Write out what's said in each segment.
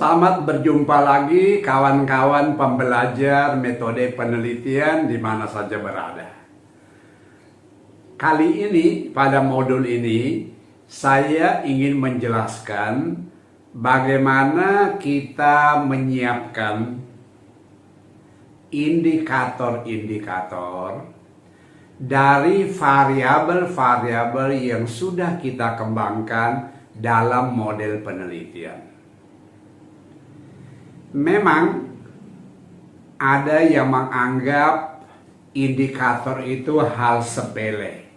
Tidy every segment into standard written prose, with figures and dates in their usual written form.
Selamat berjumpa lagi kawan-kawan pembelajar metode penelitian di mana saja berada. Kali ini, pada modul ini, saya ingin menjelaskan bagaimana kita menyiapkan indikator-indikator dari variabel-variabel yang sudah kita kembangkan dalam model penelitian. Memang ada yang menganggap indikator itu hal sepele,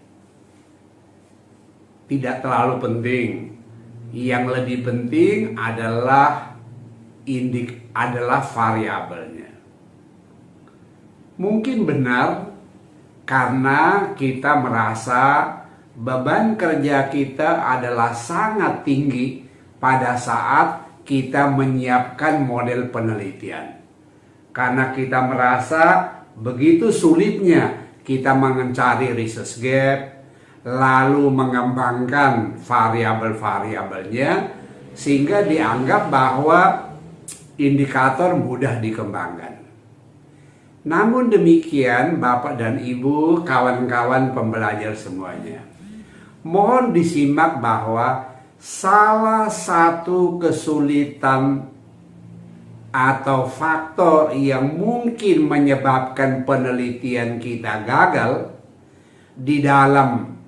tidak terlalu penting. Yang lebih penting adalah variabelnya. Mungkin benar karena kita merasa beban kerja kita adalah sangat tinggi pada saat kita menyiapkan model penelitian. Karena kita merasa begitu sulitnya kita mencari research gap, lalu mengembangkan variabel-variabelnya, sehingga dianggap bahwa indikator mudah dikembangkan. Namun demikian, Bapak dan Ibu, kawan-kawan pembelajar semuanya, mohon disimak bahwa salah satu kesulitan atau faktor yang mungkin menyebabkan penelitian kita gagal di dalam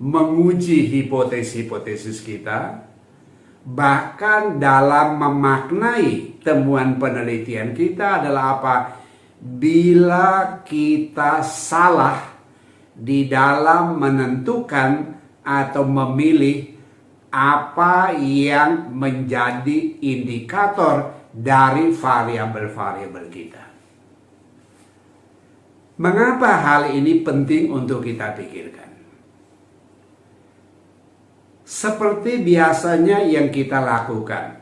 menguji hipotesis-hipotesis kita, bahkan dalam memaknai temuan penelitian kita adalah apa? Bila kita salah di dalam menentukan atau memilih apa yang menjadi indikator dari variabel-variabel kita. Mengapa hal ini penting untuk kita pikirkan? Seperti biasanya yang kita lakukan,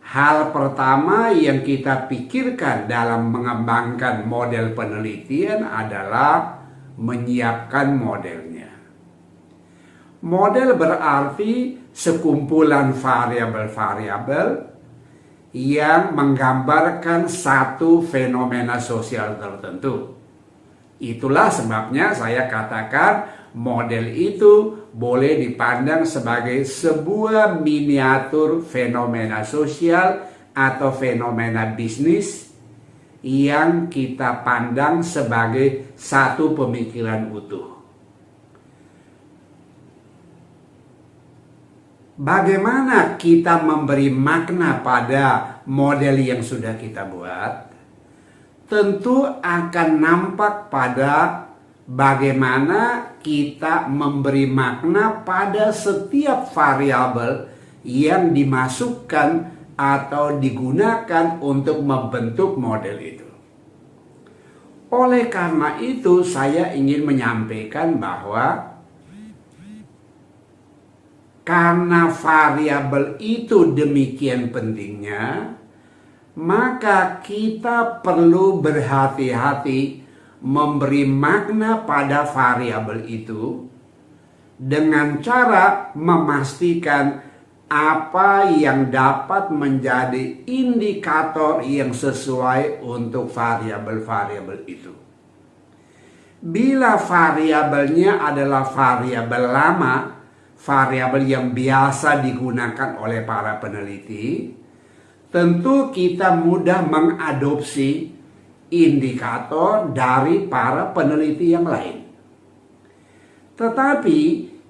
hal pertama yang kita pikirkan dalam mengembangkan model penelitian adalah menyiapkan modelnya. Model berarti sekumpulan variabel-variabel yang menggambarkan satu fenomena sosial tertentu. Itulah sebabnya saya katakan model itu boleh dipandang sebagai sebuah miniatur fenomena sosial atau fenomena bisnis yang kita pandang sebagai satu pemikiran utuh. Bagaimana kita memberi makna pada model yang sudah kita buat? Tentu akan nampak pada bagaimana kita memberi makna pada setiap variabel yang dimasukkan atau digunakan untuk membentuk model itu. Oleh karena itu, saya ingin menyampaikan bahwa karena variabel itu demikian pentingnya, maka kita perlu berhati-hati memberi makna pada variabel itu dengan cara memastikan apa yang dapat menjadi indikator yang sesuai untuk variabel-variabel itu. Bila variabelnya adalah variabel lama, variabel yang biasa digunakan oleh para peneliti, tentu kita mudah mengadopsi indikator dari para peneliti yang lain. Tetapi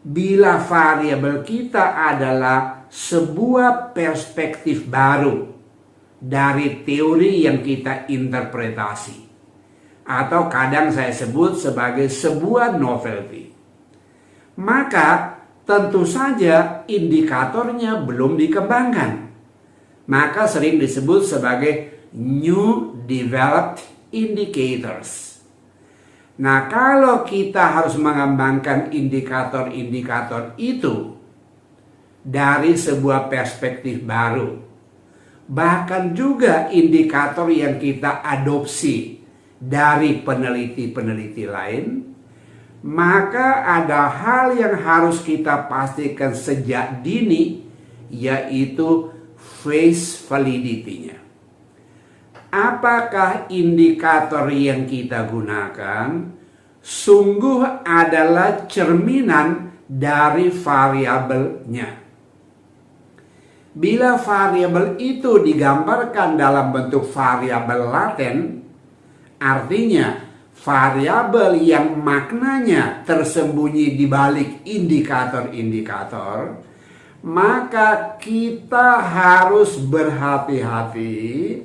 bila variabel kita adalah sebuah perspektif baru dari teori yang kita interpretasi, atau kadang saya sebut sebagai sebuah novelty, maka tentu saja indikatornya belum dikembangkan. Maka sering disebut sebagai new developed indicators. Nah, kalau kita harus mengembangkan indikator-indikator itu dari sebuah perspektif baru, bahkan juga indikator yang kita adopsi dari peneliti-peneliti lain, maka ada hal yang harus kita pastikan sejak dini, yaitu face validity-nya. Apakah indikator yang kita gunakan sungguh adalah cerminan dari variabelnya? Bila variabel itu digambarkan dalam bentuk variabel laten, artinya variabel yang maknanya tersembunyi di balik indikator-indikator, maka kita harus berhati-hati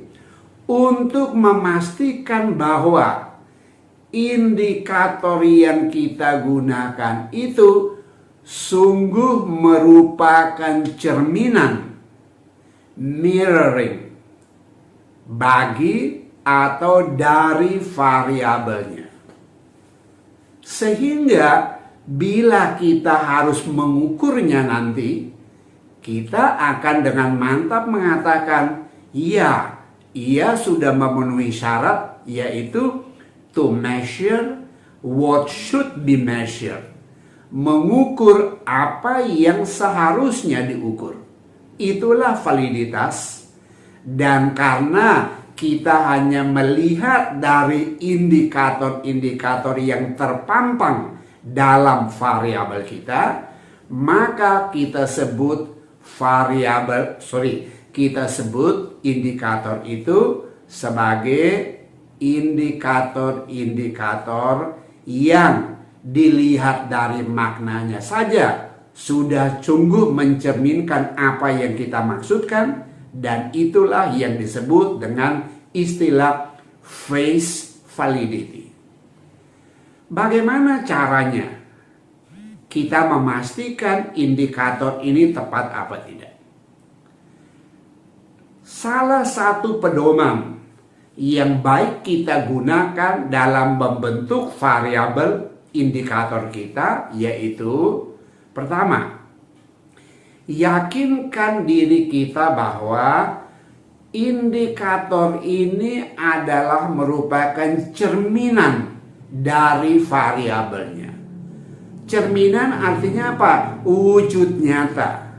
untuk memastikan bahwa indikator yang kita gunakan itu sungguh merupakan cerminan, mirroring bagi atau dari variabelnya. Sehingga bila kita harus mengukurnya nanti, kita akan dengan mantap mengatakan, ya, ia sudah memenuhi syarat, yaitu to measure what should be measured. Mengukur apa yang seharusnya diukur. Itulah validitas. Dan karena kita hanya melihat dari indikator-indikator yang terpampang dalam variabel kita, maka kita sebut indikator itu sebagai indikator-indikator yang dilihat dari maknanya saja sudah sungguh mencerminkan apa yang kita maksudkan, dan itulah yang disebut dengan istilah face validity. Bagaimana caranya kita memastikan indikator ini tepat apa tidak? Salah satu pedoman yang baik kita gunakan dalam membentuk variabel indikator kita yaitu, pertama, yakinkan diri kita bahwa indikator ini adalah merupakan cerminan dari variabelnya. Cerminan artinya apa? Wujud nyata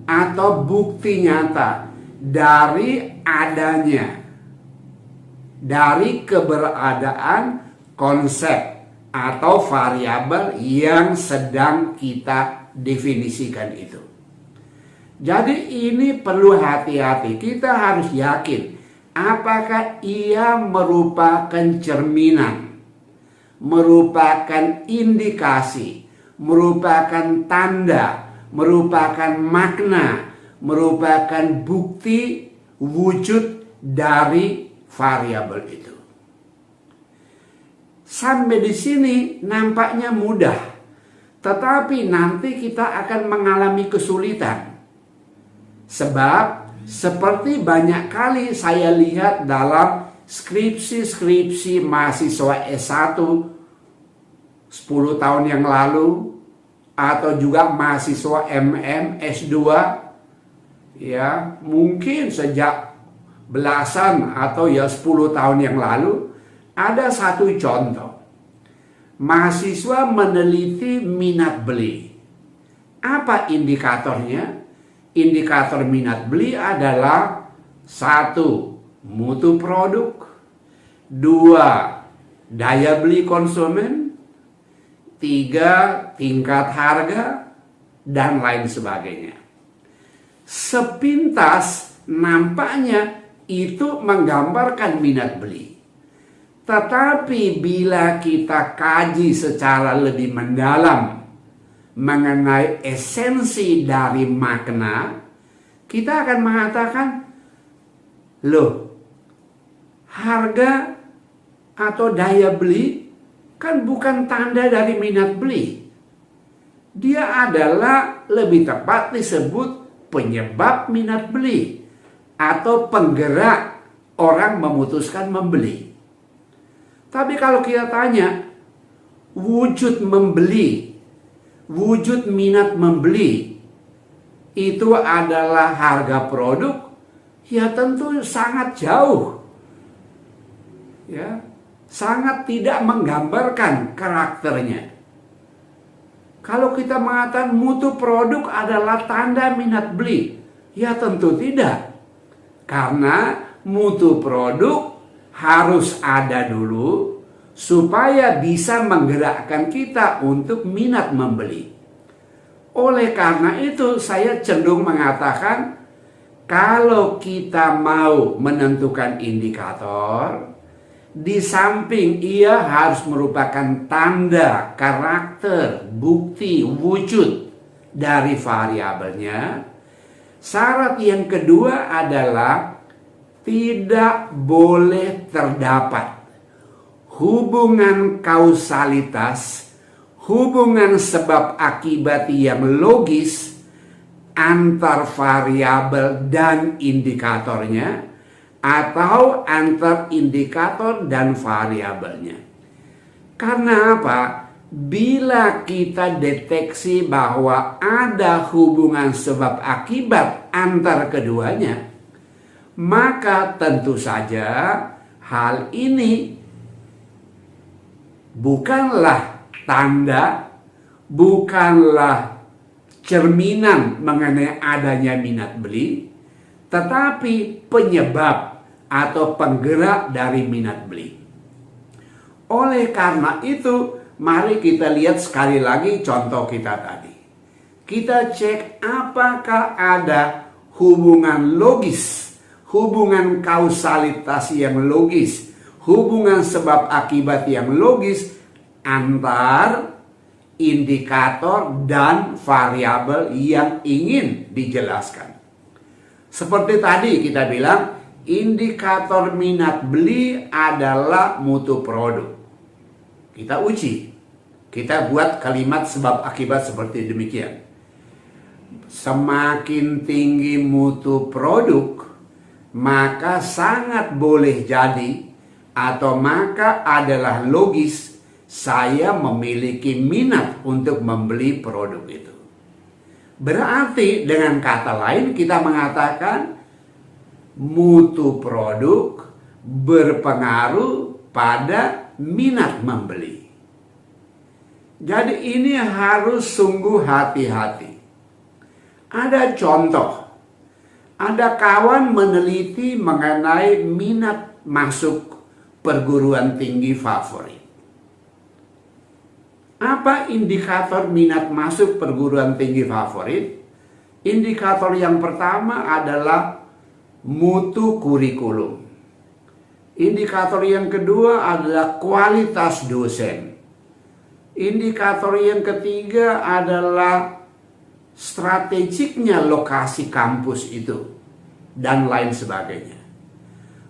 atau bukti nyata dari adanya, dari keberadaan konsep atau variabel yang sedang kita definisikan itu. Jadi ini perlu hati-hati. Kita harus yakin apakah ia merupakan cerminan, merupakan indikasi, merupakan tanda, merupakan makna, merupakan bukti wujud dari variabel itu. Sampai di sini nampaknya mudah, tetapi nanti kita akan mengalami kesulitan. Sebab seperti banyak kali saya lihat dalam skripsi-skripsi mahasiswa S1 10 tahun yang lalu, atau juga mahasiswa MM, S2, ya mungkin sejak belasan atau ya 10 tahun yang lalu, ada satu contoh. Mahasiswa meneliti minat beli. Apa indikatornya? Indikator minat beli adalah 1. Mutu produk, 2. Daya beli konsumen, 3. Tingkat harga, dan lain sebagainya. Sepintas nampaknya itu menggambarkan minat beli. Tetapi bila kita kaji secara lebih mendalam mengenai esensi dari makna, kita akan mengatakan, loh, harga atau daya beli kan bukan tanda dari minat beli. Dia adalah lebih tepat disebut penyebab minat beli atau penggerak orang memutuskan membeli. Tapi kalau kita tanya, wujud membeli, wujud minat membeli, itu adalah harga produk, ya tentu sangat jauh. Ya, sangat tidak menggambarkan karakternya. Kalau kita mengatakan mutu produk adalah tanda minat beli, ya tentu tidak. Karena mutu produk harus ada dulu supaya bisa menggerakkan kita untuk minat membeli. Oleh karena itu saya cenderung mengatakan kalau kita mau menentukan indikator, di samping ia harus merupakan tanda, karakter, bukti, wujud dari variabelnya. Syarat yang kedua adalah tidak boleh terdapat hubungan kausalitas, hubungan sebab akibat yang logis antar variabel dan indikatornya, atau antar indikator dan variabelnya. Karena apa? Bila kita deteksi bahwa ada hubungan sebab akibat antar keduanya, maka tentu saja hal ini bukanlah tanda, bukanlah cerminan mengenai adanya minat beli, tetapi penyebab atau penggerak dari minat beli. Oleh karena itu, mari kita lihat sekali lagi contoh kita tadi. Kita cek apakah ada hubungan logis, hubungan kausalitas yang logis, hubungan sebab akibat yang logis antar indikator dan variabel yang ingin dijelaskan. Seperti tadi kita bilang, indikator minat beli adalah mutu produk. Kita uji, kita buat kalimat sebab akibat seperti demikian. Semakin tinggi mutu produk, maka sangat boleh jadi atau maka adalah logis saya memiliki minat untuk membeli produk itu. Berarti dengan kata lain kita mengatakan mutu produk berpengaruh pada minat membeli. Jadi ini harus sungguh hati-hati. Ada contoh, ada kawan meneliti mengenai minat masuk perguruan tinggi favorit. Apa indikator minat masuk perguruan tinggi favorit? Indikator yang pertama adalah mutu kurikulum. Indikator yang kedua adalah kualitas dosen. Indikator yang ketiga adalah strategiknya lokasi kampus itu, dan lain sebagainya.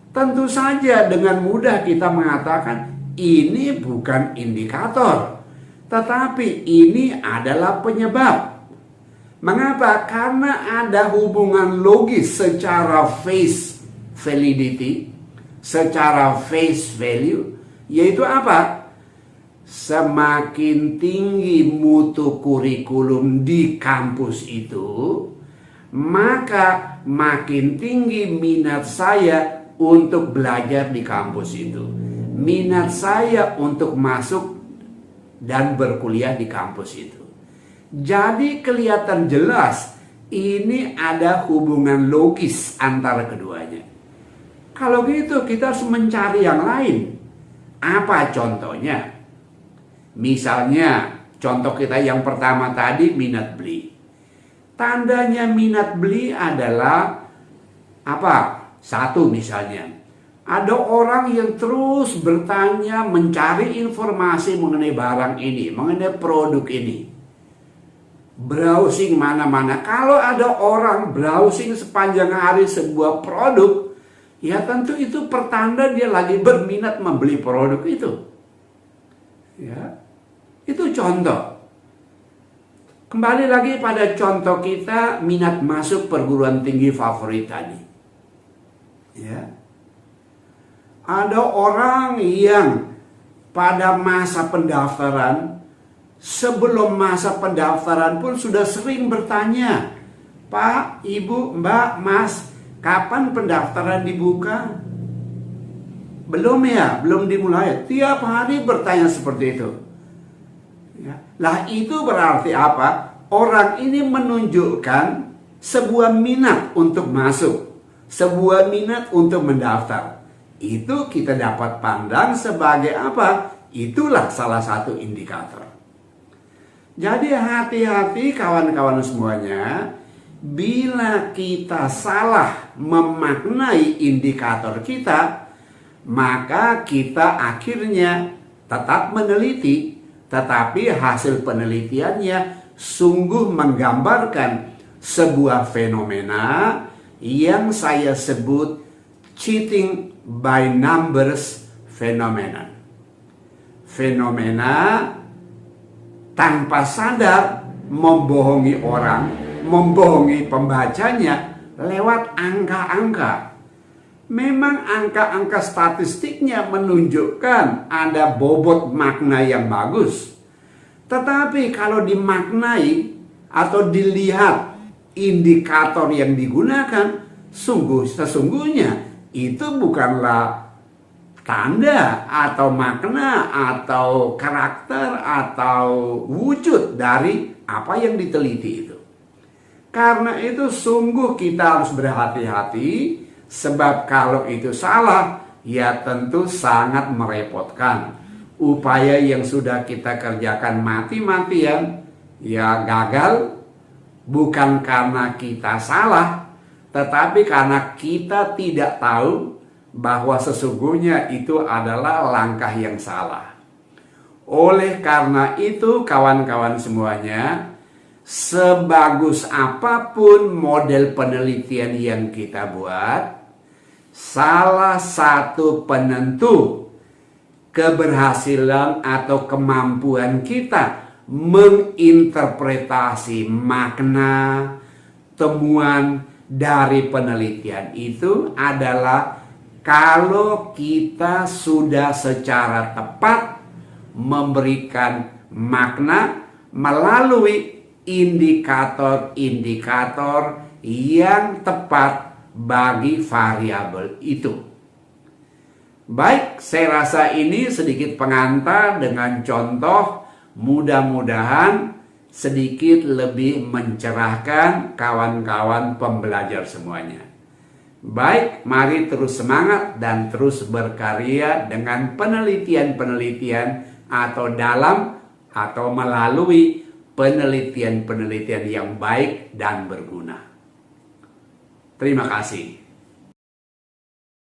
Tentu saja dengan mudah kita mengatakan ini bukan indikator, tetapi ini adalah penyebab. Mengapa? Karena ada hubungan logis secara face validity, secara face value, yaitu apa? Semakin tinggi mutu kurikulum di kampus itu, maka makin tinggi minat saya untuk belajar di kampus itu. Minat saya untuk masuk dan berkuliah di kampus itu. Jadi kelihatan jelas ini ada hubungan logis antara keduanya. Kalau gitu kita harus mencari yang lain. Apa contohnya? Misalnya contoh kita yang pertama tadi minat beli. Tandanya minat beli adalah apa? Satu misalnya, ada orang yang terus bertanya, mencari informasi mengenai barang ini, mengenai produk ini. Browsing mana-mana. Kalau ada orang browsing sepanjang hari sebuah produk, ya tentu itu pertanda dia lagi berminat membeli produk itu. Ya, itu contoh. Kembali lagi pada contoh kita minat masuk perguruan tinggi favorit tadi. Ya. Ada orang yang pada masa pendaftaran, sebelum masa pendaftaran pun sudah sering bertanya, Pak, Ibu, Mbak, Mas, kapan pendaftaran dibuka? Belum ya, belum dimulai. Tiap hari bertanya seperti itu. Ya. Lah itu berarti apa? Orang ini menunjukkan sebuah minat untuk masuk, sebuah minat untuk mendaftar. Itu kita dapat pandang sebagai apa? Itulah salah satu indikator. Jadi hati-hati kawan-kawan semuanya, bila kita salah memaknai indikator kita, maka kita akhirnya tetap meneliti, tetapi hasil penelitiannya sungguh menggambarkan sebuah fenomena yang saya sebut cheating by numbers phenomenon. Fenomena tanpa sadar membohongi orang, membohongi pembacanya lewat angka-angka. Memang angka-angka statistiknya menunjukkan ada bobot makna yang bagus. Tetapi kalau dimaknai atau dilihat indikator yang digunakan, sesungguhnya itu bukanlah tanda atau makna atau karakter atau wujud dari apa yang diteliti itu. Karena itu sungguh kita harus berhati-hati, sebab kalau itu salah, ya tentu sangat merepotkan. Upaya yang sudah kita kerjakan mati-matian, ya gagal, bukan karena kita salah, tetapi karena kita tidak tahu bahwa sesungguhnya itu adalah langkah yang salah. Oleh karena itu kawan-kawan semuanya, sebagus apapun model penelitian yang kita buat, salah satu penentu keberhasilan atau kemampuan kita menginterpretasi makna temuan dari penelitian itu adalah kalau kita sudah secara tepat memberikan makna melalui indikator-indikator yang tepat bagi variabel itu. Baik, saya rasa ini sedikit pengantar dengan contoh, mudah-mudahan sedikit lebih mencerahkan kawan-kawan pembelajar semuanya. Baik, mari terus semangat dan terus berkarya dengan penelitian-penelitian atau dalam atau melalui penelitian-penelitian yang baik dan berguna. Terima kasih.